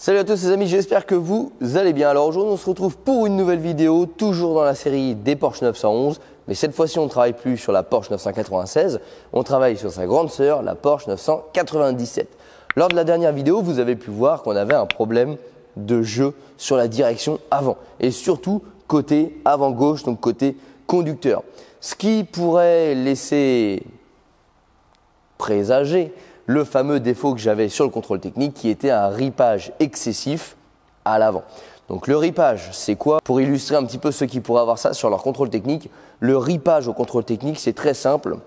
Salut à tous les amis, j'espère que vous allez bien. Alors aujourd'hui on se retrouve pour une nouvelle vidéo, toujours dans la série des Porsche 911. Mais cette fois-ci on ne travaille plus sur la Porsche 996, on travaille sur sa grande sœur, la Porsche 997. Lors de la dernière vidéo, vous avez pu voir qu'on avait un problème de jeu sur la direction avant. Et surtout côté avant gauche, donc côté conducteur. Ce qui pourrait laisser présager le fameux défaut que j'avais sur le contrôle technique qui était un ripage excessif à l'avant. Donc le ripage, c'est quoi? Pour illustrer un petit peu ceux qui pourraient avoir ça sur leur contrôle technique, le ripage au contrôle technique, c'est très simple.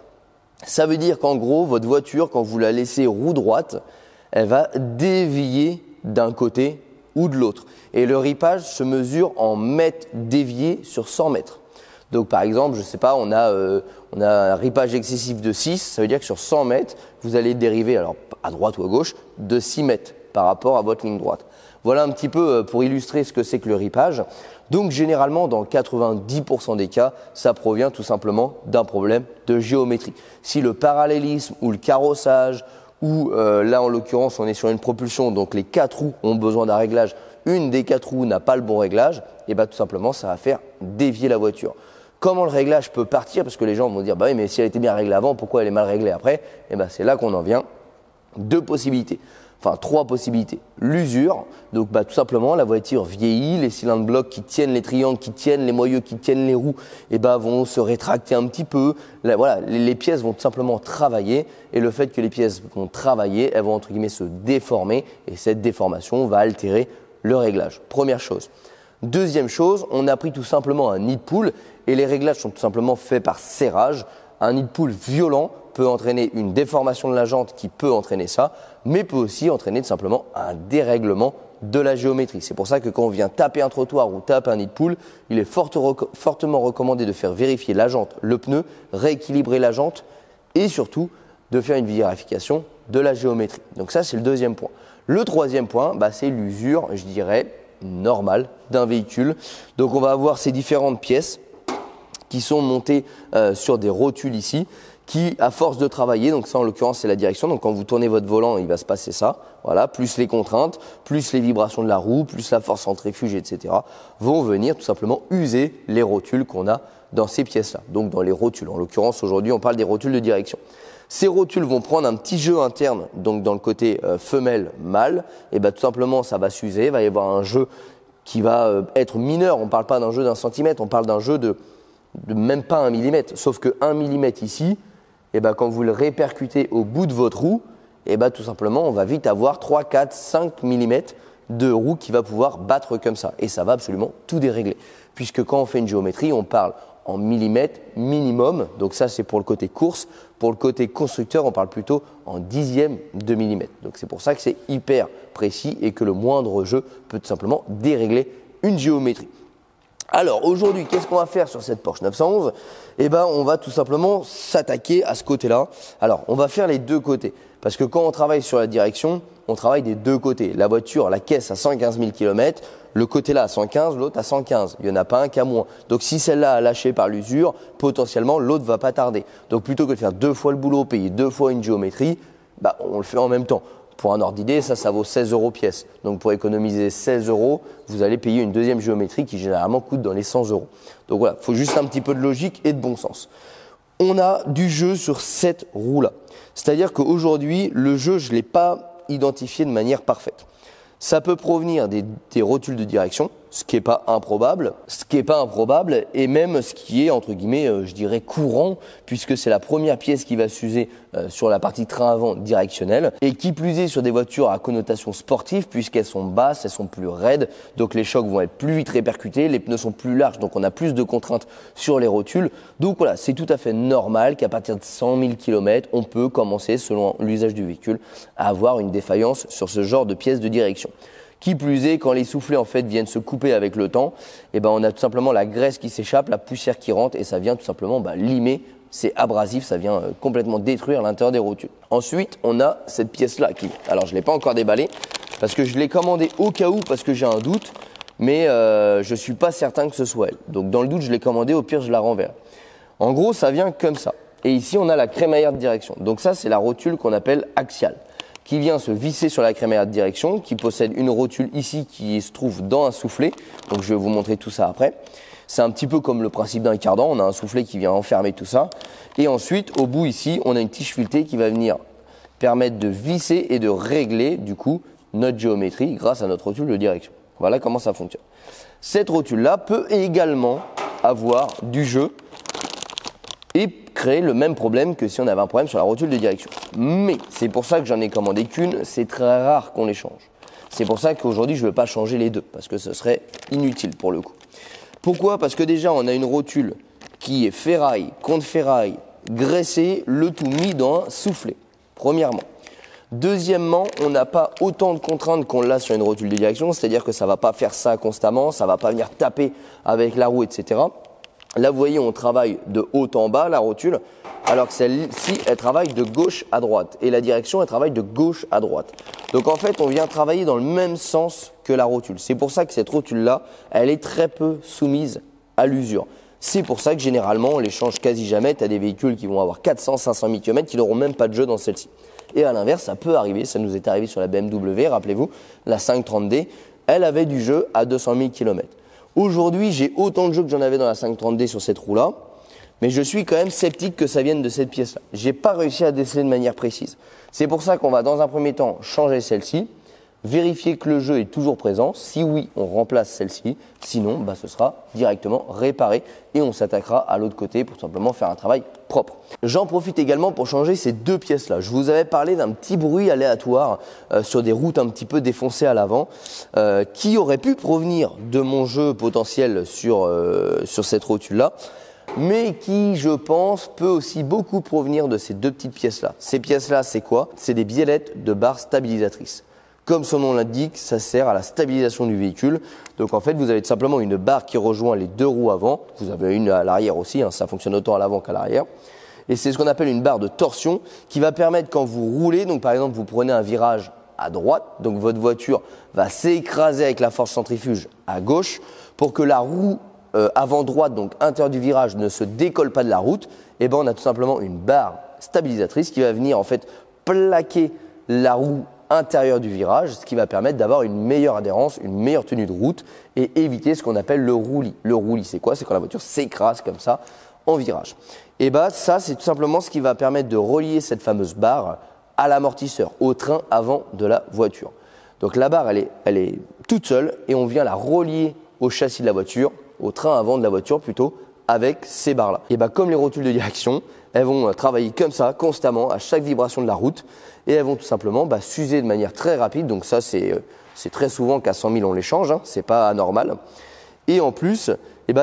Ça veut dire qu'en gros, votre voiture, quand vous la laissez roue droite, elle va dévier d'un côté ou de l'autre. Et le ripage se mesure en mètres déviés sur 100 mètres. Donc par exemple, je ne sais pas, on a un ripage excessif de 6, ça veut dire que sur 100 mètres, vous allez dériver, alors à droite ou à gauche, de 6 mètres par rapport à votre ligne droite. Voilà un petit peu pour illustrer ce que c'est que le ripage. Donc généralement, dans 90% des cas, ça provient tout simplement d'un problème de géométrie. Si le parallélisme ou le carrossage, ou là en l'occurrence on est sur une propulsion, donc les 4 roues ont besoin d'un réglage, une des 4 roues n'a pas le bon réglage, et bien tout simplement ça va faire dévier la voiture. Comment le réglage peut partir? Parce que les gens vont dire, bah oui, mais si elle était bien réglée avant, pourquoi elle est mal réglée après? Et bien c'est là qu'on en vient. Deux possibilités, enfin 3 possibilités. L'usure, donc tout simplement la voiture vieillit, les cylindres blocs qui tiennent les triangles, qui tiennent les moyeux, qui tiennent les roues, vont se rétracter un petit peu. Là, voilà, les pièces vont tout simplement travailler, et le fait que les pièces vont travailler, elles vont entre guillemets se déformer, et cette déformation va altérer le réglage. Première chose. Deuxième chose, on a pris tout simplement un nid de poule et les réglages sont tout simplement faits par serrage. Un nid de poule violent peut entraîner une déformation de la jante qui peut entraîner ça, mais peut aussi entraîner tout simplement un dérèglement de la géométrie. C'est pour ça que quand on vient taper un trottoir ou taper un nid de poule, il est fortement recommandé de faire vérifier la jante, le pneu, rééquilibrer la jante et surtout de faire une vérification de la géométrie. Donc ça, c'est le deuxième point. Le troisième point, c'est l'usure, je dirais, normale d'un véhicule. Donc on va avoir ces différentes pièces qui sont montées sur des rotules ici, qui à force de travailler, donc ça en l'occurrence c'est la direction, donc quand vous tournez votre volant il va se passer ça, voilà, plus les contraintes, plus les vibrations de la roue, plus la force centrifuge, etc. vont venir tout simplement user les rotules qu'on a dans ces pièces-là, donc dans les rotules. En l'occurrence aujourd'hui on parle des rotules de direction. Ces rotules vont prendre un petit jeu interne, donc dans le côté femelle-mâle, et tout simplement ça va s'user, il va y avoir un jeu qui va être mineur, on ne parle pas d'un jeu d'un centimètre, on parle d'un jeu de même pas 1 millimètre, sauf que 1 millimètre ici, quand vous le répercutez au bout de votre roue, tout simplement on va vite avoir 3, 4, 5 millimètres de roue qui va pouvoir battre comme ça, et ça va absolument tout dérégler, puisque quand on fait une géométrie, on parle en millimètres minimum, donc ça c'est pour le côté course. Pour le côté constructeur, on parle plutôt en dixième de millimètre. Donc c'est pour ça que c'est hyper précis et que le moindre jeu peut tout simplement dérégler une géométrie. Alors aujourd'hui, qu'est-ce qu'on va faire sur cette Porsche 911? On va tout simplement s'attaquer à ce côté-là. Alors on va faire les deux côtés, parce que quand on travaille sur la direction, on travaille des deux côtés. La voiture, la caisse à 115 000 km, le côté là à 115, l'autre à 115. Il n'y en a pas un qui a moins. Donc si celle-là a lâché par l'usure, potentiellement l'autre va pas tarder. Donc plutôt que de faire 2 fois le boulot, payer 2 fois une géométrie, on le fait en même temps. Pour un ordre d'idée, ça vaut 16 € pièce. Donc pour économiser 16 €, vous allez payer une deuxième géométrie qui généralement coûte dans les 100 €. Donc voilà, il faut juste un petit peu de logique et de bon sens. On a du jeu sur cette roue-là. C'est-à-dire qu'aujourd'hui, le jeu, je ne l'ai pas identifié de manière parfaite. Ça peut provenir des rotules de direction, ce qui n'est pas improbable, et même ce qui est entre guillemets, je dirais courant, puisque c'est la première pièce qui va s'user sur la partie train avant directionnelle, et qui plus est sur des voitures à connotation sportive, puisqu'elles sont basses, elles sont plus raides, donc les chocs vont être plus vite répercutés, les pneus sont plus larges, donc on a plus de contraintes sur les rotules. Donc voilà, c'est tout à fait normal qu'à partir de 100 000 km, on peut commencer, selon l'usage du véhicule, à avoir une défaillance sur ce genre de pièces de direction. Qui plus est, quand les soufflets en fait viennent se couper avec le temps, on a tout simplement la graisse qui s'échappe, la poussière qui rentre et ça vient tout simplement limer, c'est abrasif, ça vient complètement détruire l'intérieur des rotules. Ensuite, on a cette pièce-là qui, alors je ne l'ai pas encore déballée parce que je l'ai commandée au cas où parce que j'ai un doute, mais je ne suis pas certain que ce soit elle. Donc dans le doute, je l'ai commandée, au pire je la renverrai. En gros, ça vient comme ça. Et ici, on a la crémaillère de direction. Donc ça, c'est la rotule qu'on appelle axiale. qui vient se visser sur la crémaillère de direction, qui possède une rotule ici qui se trouve dans un soufflet. Donc je vais vous montrer tout ça après. C'est un petit peu comme le principe d'un cardan, on a un soufflet qui vient enfermer tout ça. Et ensuite, au bout ici, on a une tige filetée qui va venir permettre de visser et de régler du coup notre géométrie grâce à notre rotule de direction. Voilà comment ça fonctionne. Cette rotule-là peut également avoir du jeu et créer le même problème que si on avait un problème sur la rotule de direction. Mais c'est pour ça que j'en ai commandé qu'une, c'est très rare qu'on les change. C'est pour ça qu'aujourd'hui je ne veux pas changer les deux, parce que ce serait inutile pour le coup. Pourquoi? Parce que déjà on a une rotule qui est ferraille contre ferraille, graissée, le tout mis dans un soufflet, premièrement. Deuxièmement, on n'a pas autant de contraintes qu'on l'a sur une rotule de direction, c'est-à-dire que ça ne va pas faire ça constamment, ça ne va pas venir taper avec la roue, etc. Là, vous voyez, on travaille de haut en bas, la rotule, alors que celle-ci, elle travaille de gauche à droite. Et la direction, elle travaille de gauche à droite. Donc en fait, on vient travailler dans le même sens que la rotule. C'est pour ça que cette rotule-là, elle est très peu soumise à l'usure. C'est pour ça que généralement, on les change quasi jamais. Tu as des véhicules qui vont avoir 400, 500 000 km qui n'auront même pas de jeu dans celle-ci. Et à l'inverse, ça peut arriver, ça nous est arrivé sur la BMW, rappelez-vous, la 530D, elle avait du jeu à 200 000 km. Aujourd'hui, j'ai autant de jeux que j'en avais dans la 530D sur cette roue-là, mais je suis quand même sceptique que ça vienne de cette pièce-là. Je n'ai pas réussi à déceler de manière précise. C'est pour ça qu'on va dans un premier temps changer celle-ci, vérifier que le jeu est toujours présent. Si oui, on remplace celle-ci. Sinon, ce sera directement réparé et on s'attaquera à l'autre côté pour simplement faire un travail propre. J'en profite également pour changer ces deux pièces-là. Je vous avais parlé d'un petit bruit aléatoire sur des routes un petit peu défoncées à l'avant qui aurait pu provenir de mon jeu potentiel sur cette rotule-là, mais qui, je pense, peut aussi beaucoup provenir de ces deux petites pièces-là. Ces pièces-là, c'est quoi? C'est des biellettes de barres stabilisatrices. Comme son nom l'indique, ça sert à la stabilisation du véhicule. Donc en fait, vous avez tout simplement une barre qui rejoint les deux roues avant. Vous avez une à l'arrière aussi, ça fonctionne autant à l'avant qu'à l'arrière. Et c'est ce qu'on appelle une barre de torsion qui va permettre quand vous roulez, donc par exemple vous prenez un virage à droite, donc votre voiture va s'écraser avec la force centrifuge à gauche pour que la roue avant droite, donc intérieur du virage, ne se décolle pas de la route. Et on a tout simplement une barre stabilisatrice qui va venir en fait plaquer la roue intérieur du virage, ce qui va permettre d'avoir une meilleure adhérence, une meilleure tenue de route et éviter ce qu'on appelle le roulis. Le roulis, c'est quoi? C'est quand la voiture s'écrase comme ça en virage. Et ça, c'est tout simplement ce qui va permettre de relier cette fameuse barre à l'amortisseur, au train avant de la voiture. Donc la barre, elle est toute seule et on vient la relier au châssis de la voiture, au train avant de la voiture plutôt, avec ces barres-là. Et comme les rotules de direction, elles vont travailler comme ça constamment à chaque vibration de la route et elles vont tout simplement s'user de manière très rapide. Donc ça, c'est très souvent qu'à 100 000 on les change, c'est pas anormal. Et en plus,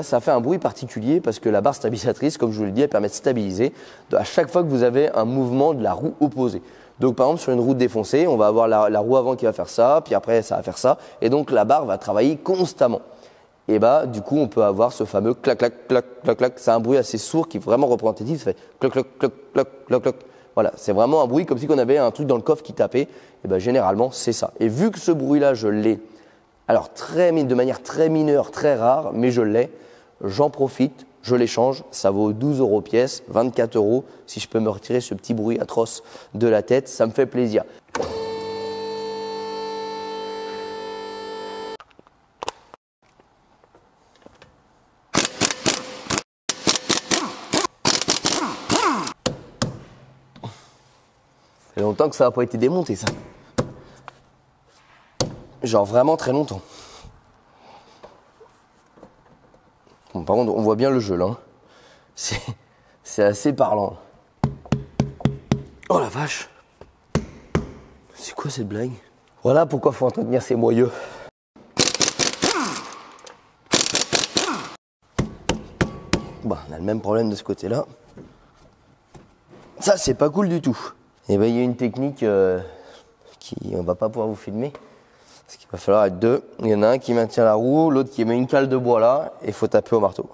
ça fait un bruit particulier parce que la barre stabilisatrice, comme je vous l'ai dit, elle permet de stabiliser à chaque fois que vous avez un mouvement de la roue opposée. Donc par exemple sur une route défoncée, on va avoir la roue avant qui va faire ça, puis après ça va faire ça, et donc la barre va travailler constamment. Et du coup on peut avoir ce fameux clac clac clac clac clac. C'est un bruit assez sourd qui est vraiment représentatif. Ça fait clac clac clac clac clac clac. Voilà, c'est vraiment un bruit comme si on avait un truc dans le coffre qui tapait. Et généralement c'est ça. Et vu que ce bruit-là je l'ai, alors de manière très mineure, très rare, mais je l'ai, j'en profite, je l'échange. Ça vaut 12 € pièce, 24 €. Si je peux me retirer ce petit bruit atroce de la tête, ça me fait plaisir. Ça fait longtemps que ça n'a pas été démonté, ça. Genre vraiment très longtemps. Bon, par contre, on voit bien le jeu là. C'est assez parlant. Oh la vache. C'est quoi cette blague? Voilà pourquoi il faut entretenir ces moyeux. On a le même problème de ce côté-là. Ça, c'est pas cool du tout. Et il y a une technique on va pas pouvoir vous filmer. Parce qu'il va falloir être deux. Il y en a un qui maintient la roue, l'autre qui met une cale de bois là, et il faut taper au marteau.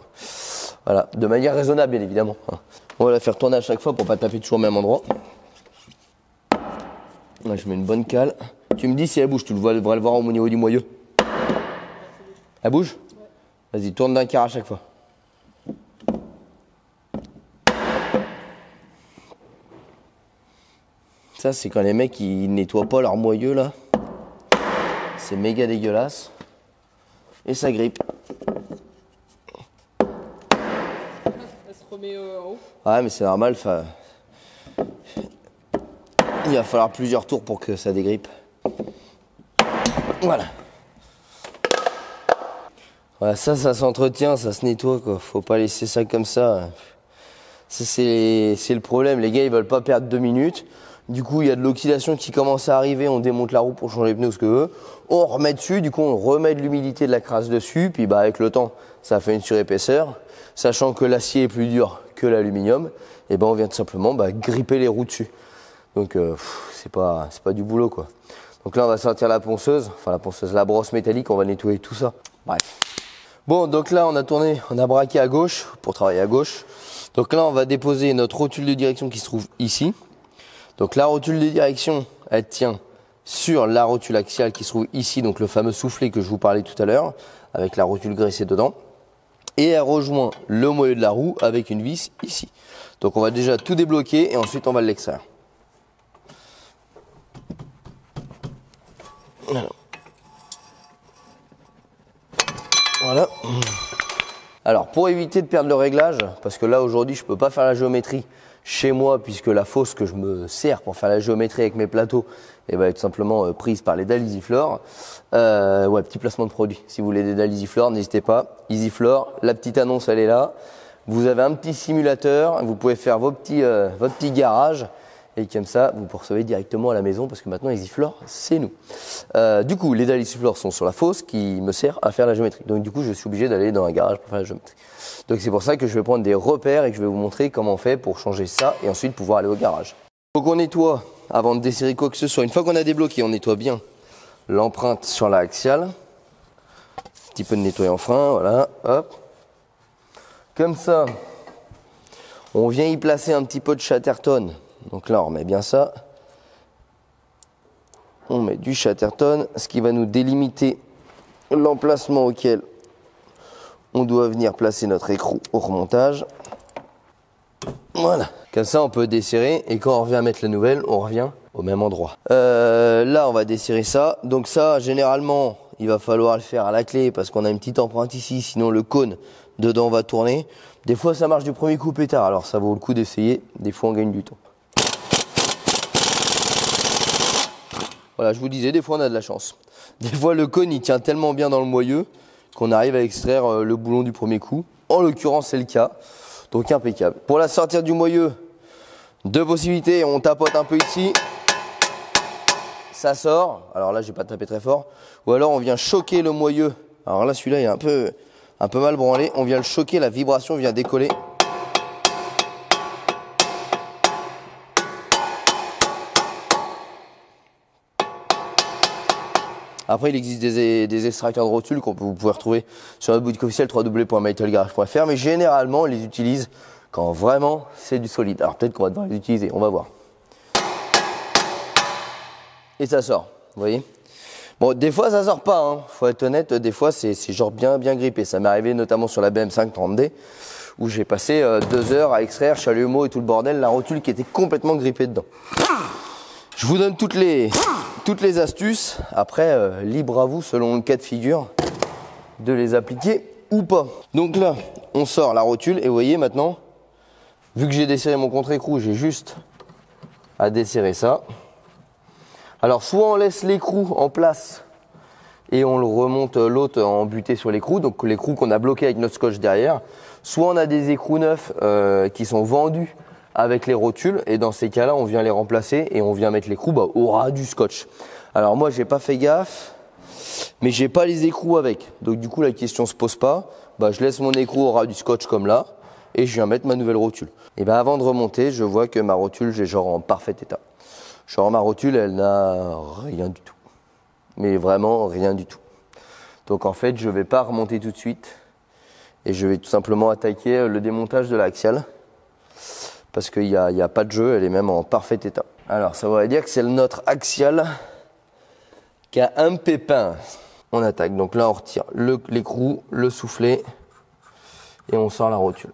Voilà, de manière raisonnable bien évidemment. On va la faire tourner à chaque fois pour pas taper toujours au même endroit. Là, je mets une bonne cale. Tu me dis si elle bouge, tu devrais le voir au niveau du moyeu. Elle bouge? Vas-y, tourne d'un quart à chaque fois. Ça, c'est quand les mecs ils nettoient pas leur moyeu là. C'est méga dégueulasse. Et ça grippe. Elle se remet en haut. Ouais, mais c'est normal. Il va falloir plusieurs tours pour que ça dégrippe. Voilà. Voilà, ça s'entretient, ça se nettoie quoi. Faut pas laisser ça comme ça. C'est le problème. Les gars, ils veulent pas perdre 2 minutes. Du coup, il y a de l'oxydation qui commence à arriver. On démonte la roue pour changer les pneus, ce que veut. On remet dessus. Du coup, on remet de l'humidité, de la crasse dessus. Puis, avec le temps, ça fait une surépaisseur. Sachant que l'acier est plus dur que l'aluminium, et on vient tout simplement gripper les roues dessus. Donc, c'est pas du boulot, quoi. Donc là, on va sortir la ponceuse. Enfin, la brosse métallique. On va nettoyer tout ça. Bref. Bon, donc là, on a braqué à gauche pour travailler à gauche. Donc là, on va déposer notre rotule de direction qui se trouve ici. Donc la rotule de direction, elle tient sur la rotule axiale qui se trouve ici, donc le fameux soufflet que je vous parlais tout à l'heure, avec la rotule graissée dedans. Et elle rejoint le moyeu de la roue avec une vis ici. Donc on va déjà tout débloquer et ensuite on va l'extraire. Voilà. Alors pour éviter de perdre le réglage, parce que là aujourd'hui je peux pas faire la géométrie chez moi puisque la fosse que je me sers pour faire la géométrie avec mes plateaux est tout simplement prise par les dalles EasyFloor. Ouais, petit placement de produit. Si vous voulez des dalles EasyFloor, n'hésitez pas. EasyFloor, la petite annonce elle est là. Vous avez un petit simulateur, vous pouvez faire votre petit garage. Et comme ça, vous recevez directement à la maison parce que maintenant EasyFloor, c'est nous. Du coup, les dalles EasyFloor sont sur la fosse qui me sert à faire la géométrie. Donc du coup, je suis obligé d'aller dans un garage pour faire la géométrie. Donc c'est pour ça que je vais prendre des repères et que je vais vous montrer comment on fait pour changer ça et ensuite pouvoir aller au garage. Donc on nettoie avant de desserrer quoi que ce soit. Une fois qu'on a débloqué, on nettoie bien l'empreinte sur la axiale. Un petit peu de nettoyant frein, voilà, hop. Comme ça, on vient y placer un petit peu de Chatterton. Donc là, on remet bien ça. On met du Chatterton, ce qui va nous délimiter l'emplacement auquel on doit venir placer notre écrou au remontage. Voilà. Comme ça, on peut desserrer et quand on revient mettre la nouvelle, on revient au même endroit. Là, on va desserrer ça. Donc ça, généralement, il va falloir le faire à la clé parce qu'on a une petite empreinte ici. Sinon, le cône dedans va tourner. Des fois, ça marche du premier coup pétard. Alors, ça vaut le coup d'essayer. Des fois, on gagne du temps. Voilà, je vous disais, des fois on a de la chance. Des fois le cône il tient tellement bien dans le moyeu qu'on arrive à extraire le boulon du premier coup. En l'occurrence c'est le cas, donc impeccable. Pour la sortir du moyeu, 2 possibilités, on tapote un peu ici, ça sort, alors là je vais pas taper très fort, ou alors on vient choquer le moyeu, alors là celui-là il est un peu mal branlé, on vient le choquer, la vibration vient décoller. Après, il existe des extracteurs de rotules que vous pouvez retrouver sur notre boutique officielle www.metalgarage.fr, mais généralement, on les utilise quand vraiment c'est du solide. Alors peut-être qu'on va devoir les utiliser, on va voir. Et ça sort, vous voyez. Bon, des fois, ça sort pas, hein. Faut être honnête, des fois, c'est genre bien grippé. Ça m'est arrivé notamment sur la BM5 30D, où j'ai passé 2 heures à extraire chalumeau et tout le bordel, la rotule qui était complètement grippée dedans. Je vous donne toutes les astuces. Après, libre à vous, selon le cas de figure, de les appliquer ou pas. Donc là, on sort la rotule et vous voyez maintenant, vu que j'ai desserré mon contre-écrou, j'ai juste à desserrer ça. Alors soit on laisse l'écrou en place et on le remonte l'autre en buté sur l'écrou, donc l'écrou qu'on a bloqué avec notre scotch derrière. Soit on a des écrous neufs qui sont vendus avec les rotules et dans ces cas-là, on vient les remplacer et on vient mettre l'écrou au ras du scotch. Alors moi, j'ai pas fait gaffe, mais j'ai pas les écrous avec. Donc du coup, la question se pose pas. Je laisse mon écrou au ras du scotch comme là et je viens mettre ma nouvelle rotule. Et avant de remonter, je vois que ma rotule, j'ai genre en parfait état. Genre ma rotule, elle n'a rien du tout. Mais vraiment rien du tout. Donc en fait, je vais pas remonter tout de suite et je vais tout simplement attaquer le démontage de l'axiale. Parce qu'il n'y a pas de jeu, elle est même en parfait état. Alors ça voudrait dire que c'est notre axiale qui a un pépin. On attaque, donc là on retire l'écrou, le soufflet et on sort la rotule.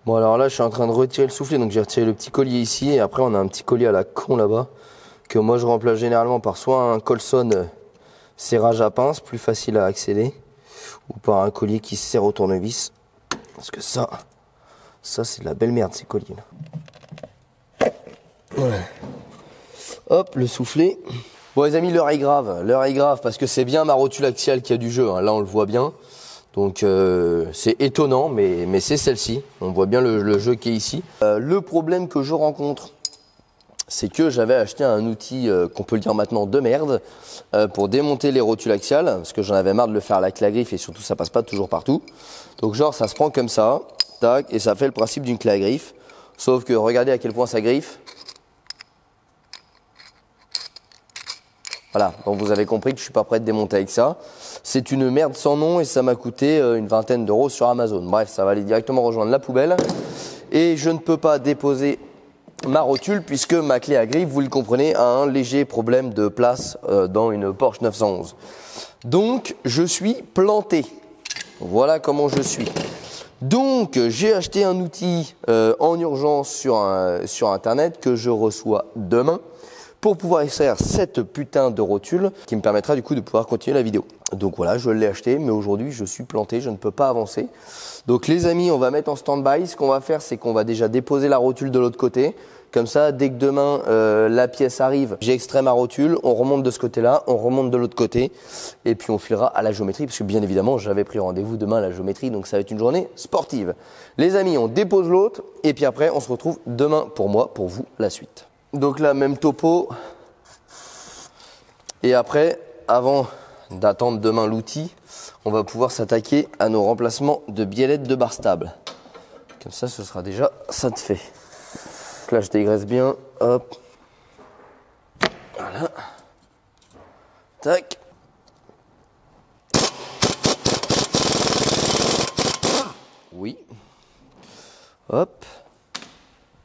Bon alors là je suis en train de retirer le soufflet, donc j'ai retiré le petit collier ici et après on a un petit collier à la con là-bas. que moi je remplace généralement par soit un Colson serrage à pince, plus facile à accéder, ou par un collier qui se serre au tournevis. Parce que ça c'est de la belle merde ces colliers là. Ouais. Hop, le soufflet. Bon les amis, l'heure est grave parce que c'est bien ma rotule axiale qui a du jeu, hein. Là on le voit bien. Donc c'est étonnant, mais c'est celle-ci. On voit bien le jeu qui est ici. Le problème que je rencontre, c'est que j'avais acheté un outil qu'on peut le dire maintenant de merde pour démonter les rotules axiales, parce que j'en avais marre de le faire à la clé à griffe et surtout ça passe pas toujours partout. Donc genre ça se prend comme ça, tac, et ça fait le principe d'une clé à griffe. Sauf que regardez à quel point ça griffe. Voilà, donc vous avez compris que je suis pas prêt de démonter avec ça. C'est une merde sans nom et ça m'a coûté une vingtaine d'euros sur Amazon. Bref, ça va aller directement rejoindre la poubelle. Et je ne peux pas déposer ma rotule puisque ma clé à griffe, vous le comprenez, a un léger problème de place dans une Porsche 911. Donc, je suis planté. Voilà comment je suis. Donc, j'ai acheté un outil en urgence sur Internet que je reçois demain pour pouvoir extraire cette putain de rotule qui me permettra du coup de pouvoir continuer la vidéo. Donc voilà, je l'ai acheté, mais aujourd'hui je suis planté, je ne peux pas avancer. Donc les amis, on va mettre en stand-by. Ce qu'on va faire, c'est qu'on va déjà déposer la rotule de l'autre côté. Comme ça, dès que demain la pièce arrive, j'ai extrait ma rotule, on remonte de ce côté-là, on remonte de l'autre côté, et puis on filera à la géométrie, parce que bien évidemment, j'avais pris rendez-vous demain à la géométrie, donc ça va être une journée sportive. Les amis, on dépose l'autre, et puis après, on se retrouve demain pour moi, pour vous, la suite. Donc là, même topo. Et après, avant d'attendre demain l'outil, on va pouvoir s'attaquer à nos remplacements de biellettes de barre stable. Comme ça, ce sera déjà ça de fait. Donc là, je dégraisse bien. Hop. Voilà. Tac. Oui. Hop.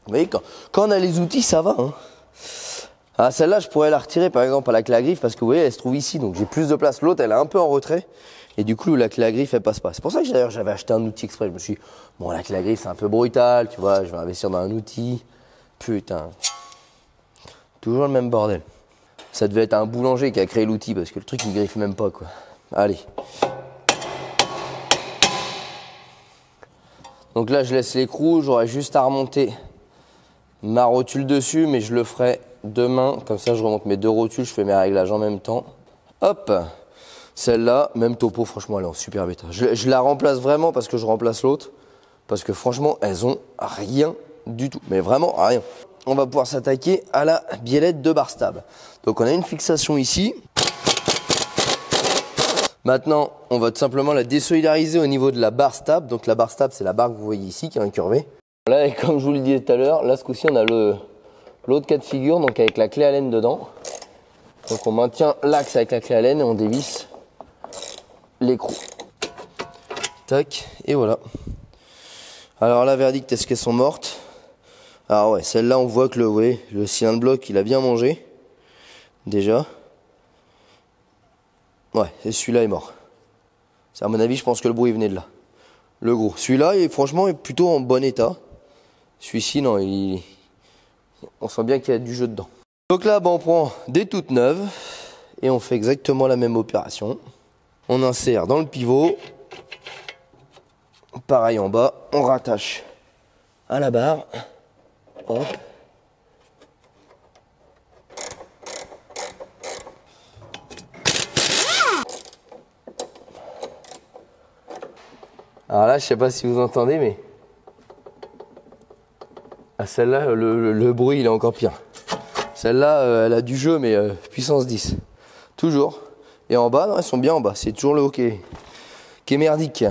Vous voyez, quand on a les outils, ça va. Hein. Ah, celle-là, je pourrais la retirer par exemple à la clé à griffe parce que vous voyez, elle se trouve ici. Donc j'ai plus de place. L'autre, elle est un peu en retrait. Et du coup, la clé à griffe, elle passe pas. C'est pour ça que d'ailleurs, j'avais acheté un outil exprès. Je me suis dit, bon, la clé à griffe, c'est un peu brutal. Tu vois, je vais investir dans un outil. Putain. Toujours le même bordel. Ça devait être un boulanger qui a créé l'outil parce que le truc, il griffe même pas, quoi. Allez. Donc là, je laisse l'écrou. J'aurai juste à remonter ma rotule dessus, mais je le ferai demain. Comme ça, je remonte mes deux rotules, je fais mes réglages en même temps. Hop. Celle-là, même topo, franchement, elle est en super bêta. Je la remplace vraiment parce que je remplace l'autre. Parce que franchement, elles ont rien du tout. Mais vraiment rien. On va pouvoir s'attaquer à la biellette de barre stable. Donc on a une fixation ici. Maintenant, on va tout simplement la désolidariser au niveau de la barre stable. Donc la barre stable, c'est la barre que vous voyez ici qui est incurvée. Là, et comme je vous le disais tout à l'heure, là ce coup-ci, on a l'autre cas de figure, donc avec la clé Allen dedans. Donc on maintient l'axe avec la clé Allen et on dévisse l'écrou. Tac, et voilà. Alors là, verdict, est-ce qu'elles sont mortes? Ah ouais, celle-là, on voit que le cylindre bloc, il a bien mangé. Déjà. Ouais, et celui-là est mort. À mon avis, je pense que le bruit venait de là. Le gros. Celui-là, franchement, est plutôt en bon état. Celui-ci, non, on sent bien qu'il y a du jeu dedans. Donc là, on prend des toutes neuves et on fait exactement la même opération. On insère dans le pivot. Pareil en bas, on rattache à la barre. Hop. Alors là, je sais pas si vous entendez, mais celle-là, le bruit, il est encore pire. Celle-là, elle a du jeu, mais puissance 10. Toujours. Et en bas, non, elles sont bien en bas. C'est toujours le haut qui est merdique.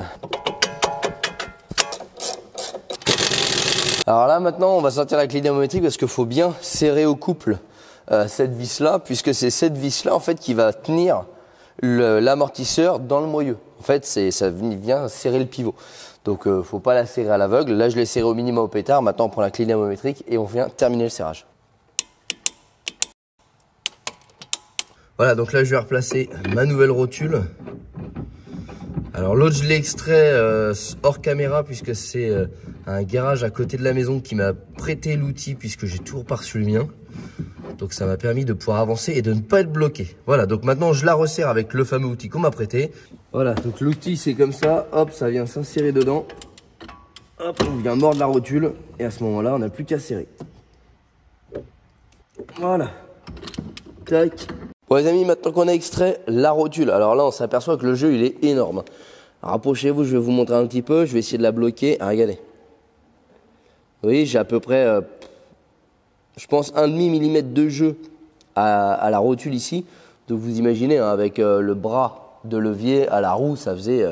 Alors là, maintenant, on va sortir la clé dynamométrique parce qu'il faut bien serrer au couple cette vis-là, puisque c'est cette vis-là, en fait, qui va tenir l'amortisseur dans le moyeu. En fait, ça vient serrer le pivot. Donc, faut pas la serrer à l'aveugle. Là, je l'ai serré au minimum au pétard. Maintenant, on prend la clé dynamométrique et on vient terminer le serrage. Voilà, donc là, je vais replacer ma nouvelle rotule. Alors l'autre je l'ai extrait hors caméra puisque c'est un garage à côté de la maison qui m'a prêté l'outil puisque j'ai toujours pas reçu le mien. Donc ça m'a permis de pouvoir avancer et de ne pas être bloqué. Voilà, donc maintenant je la resserre avec le fameux outil qu'on m'a prêté. Voilà, donc l'outil c'est comme ça, hop, ça vient s'insérer dedans. Hop, on vient mordre la rotule et à ce moment-là on n'a plus qu'à serrer. Voilà. Tac. Bon les amis, maintenant qu'on a extrait la rotule, alors là on s'aperçoit que le jeu il est énorme. Rapprochez-vous, je vais vous montrer un petit peu, je vais essayer de la bloquer. Ah, regardez. Vous voyez, j'ai à peu près, je pense, 1,5 mm de jeu à la rotule ici. Donc vous imaginez, hein, avec le bras de levier à la roue, ça faisait,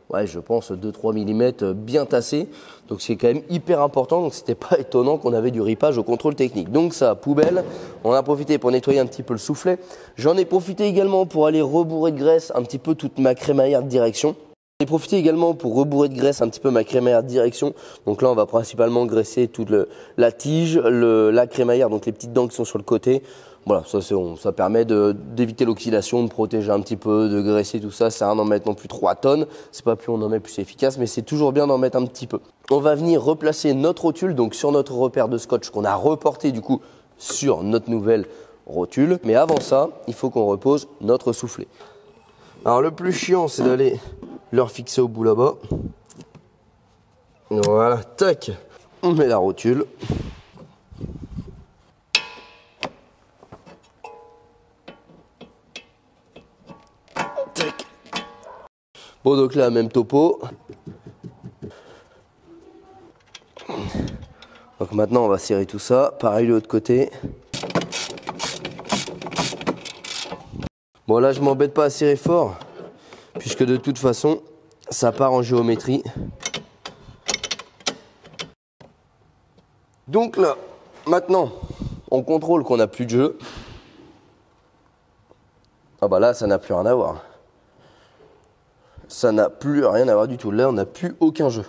ouais, je pense, 2-3 mm bien tassé. Donc c'est quand même hyper important, donc c'était pas étonnant qu'on avait du ripage au contrôle technique. Donc ça, poubelle, on a profité pour nettoyer un petit peu le soufflet. J'en ai profité également pour aller rebourrer de graisse un petit peu toute ma crémaillère de direction. J'en ai profité également pour rebourrer de graisse un petit peu ma crémaillère de direction. Donc là, on va principalement graisser toute la tige, la crémaillère, donc les petites dents qui sont sur le côté. Voilà, ça permet d'éviter l'oxydation, de protéger un petit peu, de graisser tout ça. Ça sert à rien d'en mettre non plus 3 tonnes. C'est pas plus on en met, plus c'est efficace, mais c'est toujours bien d'en mettre un petit peu. On va venir replacer notre rotule, donc sur notre repère de scotch qu'on a reporté du coup sur notre nouvelle rotule. Mais avant ça, il faut qu'on repose notre soufflet. Alors le plus chiant, c'est d'aller le refixer au bout là-bas. Voilà, tac. On met la rotule. Tac. Bon, donc là, même topo. Donc maintenant, on va serrer tout ça. Pareil de l'autre côté. Bon, là, je m'embête pas à serrer fort, puisque de toute façon, ça part en géométrie. Donc là, maintenant, on contrôle qu'on n'a plus de jeu. Ah bah là, ça n'a plus rien à voir. Ça n'a plus rien à voir du tout. Là, on n'a plus aucun jeu.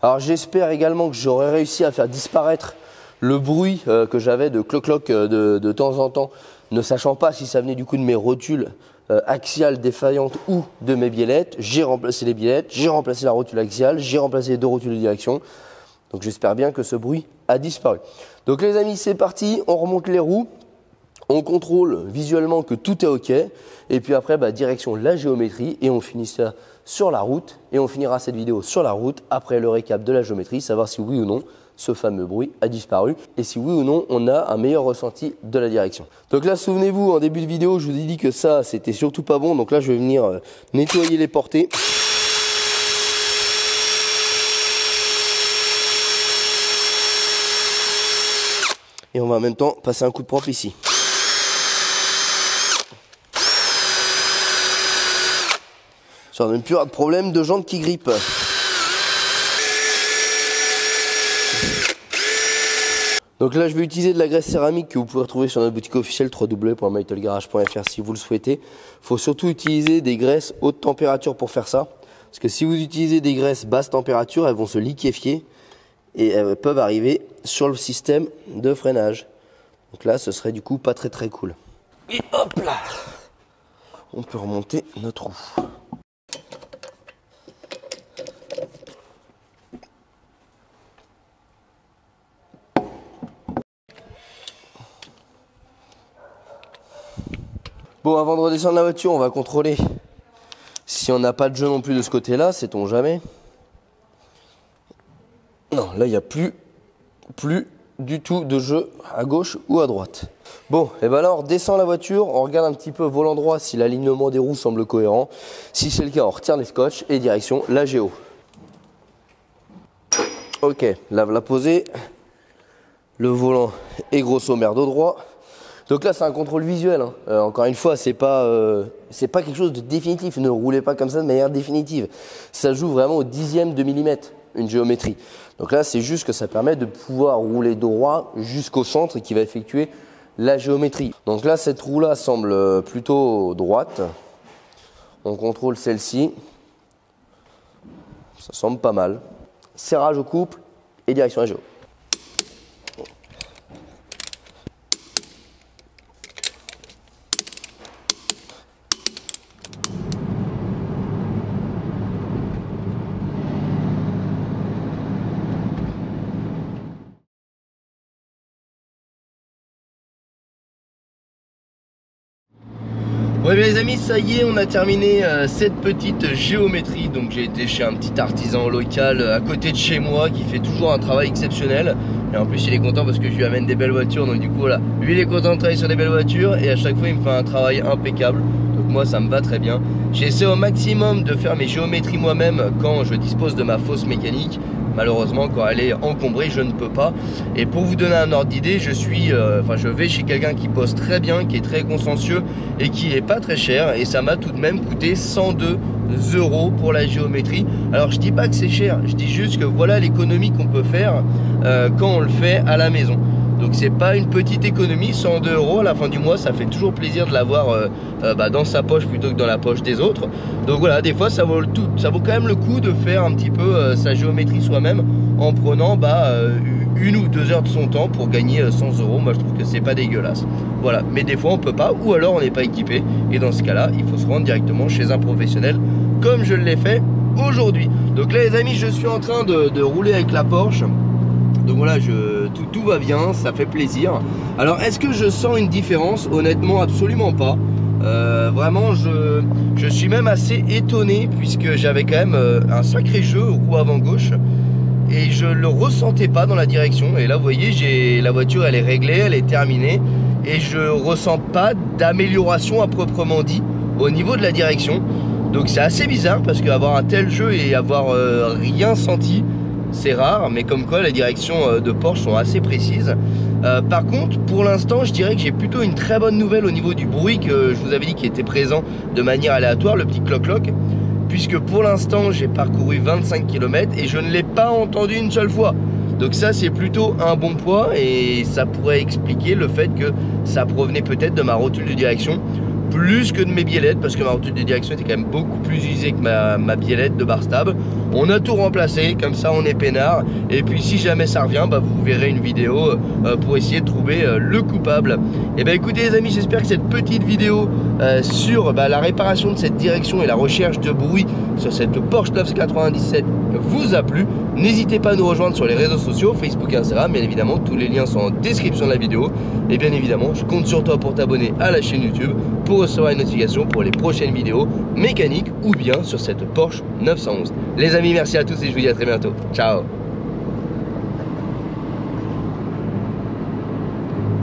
Alors j'espère également que j'aurai réussi à faire disparaître le bruit que j'avais de cloc-cloc de temps en temps, ne sachant pas si ça venait du coup de mes rotules axiales défaillantes ou de mes biellettes. J'ai remplacé les biellettes, j'ai remplacé la rotule axiale, j'ai remplacé les 2 rotules de direction. Donc j'espère bien que ce bruit a disparu. Donc les amis, c'est parti, on remonte les roues. On contrôle visuellement que tout est OK. Et puis après, direction la géométrie. Et on finit ça sur la route. Et on finira cette vidéo sur la route après le récap de la géométrie. Savoir si oui ou non ce fameux bruit a disparu. Et si oui ou non on a un meilleur ressenti de la direction. Donc là, souvenez-vous, en début de vidéo, je vous ai dit que ça, c'était surtout pas bon. Donc là, je vais venir nettoyer les portées. Et on va en même temps passer un coup de propre ici. Ça n'a plus de problème de jantes qui grippent. Donc là, je vais utiliser de la graisse céramique que vous pouvez retrouver sur notre boutique officielle www.mytelgarage.fr si vous le souhaitez. Il faut surtout utiliser des graisses haute température pour faire ça. Parce que si vous utilisez des graisses basse température, elles vont se liquéfier et elles peuvent arriver sur le système de freinage. Donc là, ce serait du coup pas très cool. Et hop là, on peut remonter notre roue. Bon, avant de redescendre la voiture, on va contrôler si on n'a pas de jeu non plus de ce côté-là, sait-on jamais. Non, là, il n'y a plus du tout de jeu à gauche ou à droite. Bon, et ben là, on redescend la voiture, on regarde un petit peu volant droit si l'alignement des roues semble cohérent. Si c'est le cas, on retire les scotch et direction la géo. Ok, là, voilà posé. Le volant est grosso merdo droit. Donc là, c'est un contrôle visuel. Hein. Encore une fois, c'est pas quelque chose de définitif. Ne roulez pas comme ça de manière définitive. Ça joue vraiment au dixième de millimètre, une géométrie. Donc là, c'est juste que ça permet de pouvoir rouler droit jusqu'au centre qui va effectuer la géométrie. Donc là, cette roue-là semble plutôt droite. On contrôle celle-ci. Ça semble pas mal. Serrage au couple et direction la géo. Ouais les amis, ça y est, on a terminé cette petite géométrie. Donc j'ai été chez un petit artisan local à côté de chez moi qui fait toujours un travail exceptionnel. Et en plus il est content parce que je lui amène des belles voitures. Donc du coup voilà, lui il est content de travailler sur des belles voitures et à chaque fois il me fait un travail impeccable. Donc moi ça me va très bien. J'essaie au maximum de faire mes géométries moi-même quand je dispose de ma fosse mécanique. Malheureusement quand elle est encombrée je ne peux pas. Et pour vous donner un ordre d'idée, je vais chez quelqu'un qui pose très bien, qui est très consciencieux et qui est pas très cher. Et ça m'a tout de même coûté 102 € pour la géométrie. Alors je dis pas que c'est cher, je dis juste que voilà l'économie qu'on peut faire quand on le fait à la maison. Donc c'est pas une petite économie, 102 € à la fin du mois, ça fait toujours plaisir de l'avoir dans sa poche plutôt que dans la poche des autres. Donc voilà, des fois ça vaut quand même le coup de faire un petit peu sa géométrie soi-même en prenant 1 ou 2 heures de son temps pour gagner 100 €. Moi je trouve que c'est pas dégueulasse. Voilà, mais des fois on peut pas, ou alors on n'est pas équipé, et dans ce cas-là, il faut se rendre directement chez un professionnel, comme je l'ai fait aujourd'hui. Donc là les amis, je suis en train de rouler avec la Porsche. Donc voilà, tout va bien, ça fait plaisir. Alors est-ce que je sens une différence? Honnêtement absolument pas. Vraiment je suis même assez étonné puisque j'avais quand même un sacré jeu roue avant gauche et je le ressentais pas dans la direction. Et là vous voyez, la voiture elle est réglée, elle est terminée et je ressens pas d'amélioration à proprement dit au niveau de la direction. Donc c'est assez bizarre parce qu'avoir un tel jeu et avoir rien senti, c'est rare, mais comme quoi les directions de Porsche sont assez précises. Par contre, pour l'instant, je dirais que j'ai plutôt une très bonne nouvelle au niveau du bruit que je vous avais dit qui était présent de manière aléatoire, le petit cloc-cloc, puisque pour l'instant, j'ai parcouru 25 km et je ne l'ai pas entendu une seule fois. Donc ça, c'est plutôt un bon point et ça pourrait expliquer le fait que ça provenait peut-être de ma rotule de direction plus que de mes biellettes, parce que ma rotule de direction était quand même beaucoup plus usée que ma biellette de bar stable. On a tout remplacé, comme ça on est peinard. Et puis si jamais ça revient, vous verrez une vidéo pour essayer de trouver le coupable. Et écoutez les amis, j'espère que cette petite vidéo sur la réparation de cette direction et la recherche de bruit sur cette Porsche 997 vous a plu. N'hésitez pas à nous rejoindre sur les réseaux sociaux, Facebook et Instagram, bien évidemment, tous les liens sont en description de la vidéo. Et bien évidemment, je compte sur toi pour t'abonner à la chaîne YouTube pour recevoir une notification pour les prochaines vidéos mécaniques ou bien sur cette Porsche 911. Les amis, merci à tous et je vous dis à très bientôt. Ciao.